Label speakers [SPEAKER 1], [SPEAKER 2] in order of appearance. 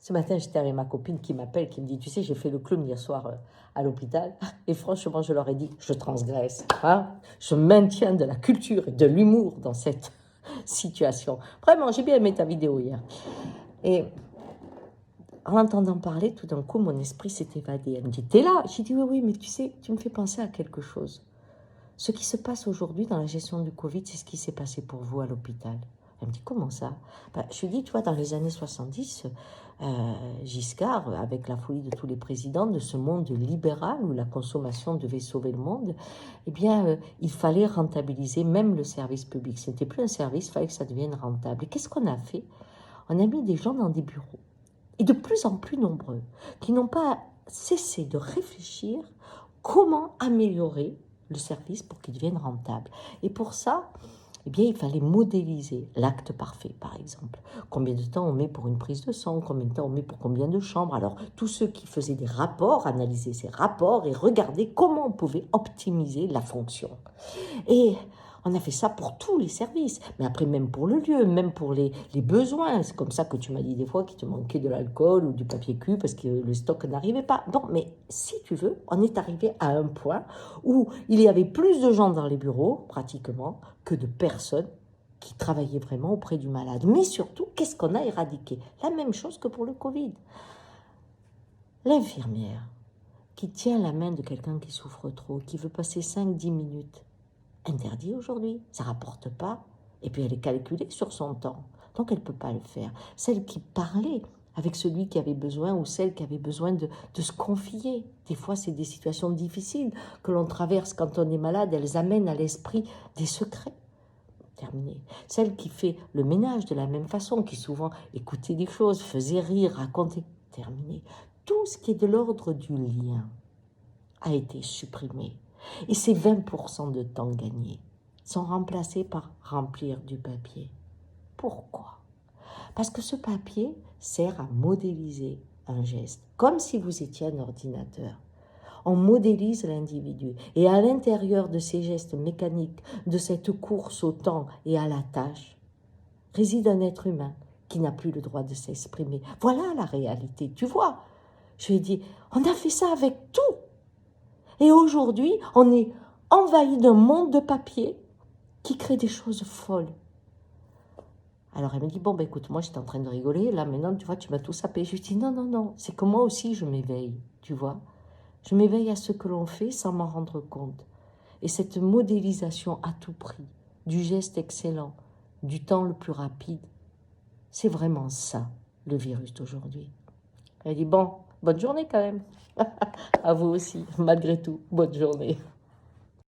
[SPEAKER 1] Ce matin, j'étais avec ma copine qui m'appelle, qui me dit, tu sais, j'ai fait le clown hier soir à l'hôpital. Et franchement, je leur ai dit, je transgresse. Hein, je maintiens de la culture et de l'humour dans cette situation. Vraiment, j'ai bien aimé ta vidéo hier. Et en l'entendant parler, tout d'un coup, mon esprit s'est évadé. Elle me dit, t'es là? J'ai dit, oui, oui, mais tu sais, tu me fais penser à quelque chose. Ce qui se passe aujourd'hui dans la gestion du Covid, c'est ce qui s'est passé pour vous à l'hôpital. Elle me dit, comment ça? Je lui dis, tu vois, dans les années 70, Giscard, avec la folie de tous les présidents de ce monde libéral où la consommation devait sauver le monde, eh bien, il fallait rentabiliser même le service public. Ce n'était plus un service, il fallait que ça devienne rentable. Et qu'est-ce qu'on a fait? On a mis des gens dans des bureaux, et de plus en plus nombreux, qui n'ont pas cessé de réfléchir comment améliorer le service pour qu'il devienne rentable. Et pour ça, eh bien, il fallait modéliser l'acte parfait, par exemple. Combien de temps on met pour une prise de sang, combien de temps on met pour combien de chambres. Alors, tous ceux qui faisaient des rapports, analysaient ces rapports et regardaient comment on pouvait optimiser la fonction. Et on a fait ça pour tous les services, mais après même pour le lieu, même pour les besoins. C'est comme ça que tu m'as dit des fois qu'il te manquait de l'alcool ou du papier cul parce que le stock n'arrivait pas. Non, mais si tu veux, on est arrivé à un point où il y avait plus de gens dans les bureaux, pratiquement, que de personnes qui travaillaient vraiment auprès du malade. Mais surtout, qu'est-ce qu'on a éradiqué? La même chose que pour le Covid. L'infirmière qui tient la main de quelqu'un qui souffre trop, qui veut passer 5-10 minutes, interdit aujourd'hui, ça rapporte pas, et puis elle est calculée sur son temps, donc elle ne peut pas le faire. Celle qui parlait avec celui qui avait besoin ou celle qui avait besoin de se confier, des fois c'est des situations difficiles que l'on traverse quand on est malade, elles amènent à l'esprit des secrets. Terminé. Celle qui fait le ménage de la même façon, qui souvent écoutait des choses, faisait rire, racontait, terminé. Tout ce qui est de l'ordre du lien a été supprimé. Et ces 20% de temps gagné sont remplacés par remplir du papier. Pourquoi? Parce que ce papier sert à modéliser un geste, comme si vous étiez un ordinateur. On modélise l'individu. Et à l'intérieur de ces gestes mécaniques, de cette course au temps et à la tâche, réside un être humain qui n'a plus le droit de s'exprimer. Voilà la réalité, tu vois. Je lui ai dit, on a fait ça avec tout. Et aujourd'hui, on est envahi d'un monde de papier qui crée des choses folles. Alors elle me dit, bon, ben écoute, moi j'étais en train de rigoler, là maintenant, tu vois, tu m'as tout sapé. Je lui dis, non, non, non, c'est que moi aussi je m'éveille, tu vois. Je m'éveille à ce que l'on fait sans m'en rendre compte. Et cette modélisation à tout prix, du geste excellent, du temps le plus rapide, c'est vraiment ça, le virus d'aujourd'hui. Elle dit, bon, bonne journée quand même. À vous aussi, malgré tout, bonne journée.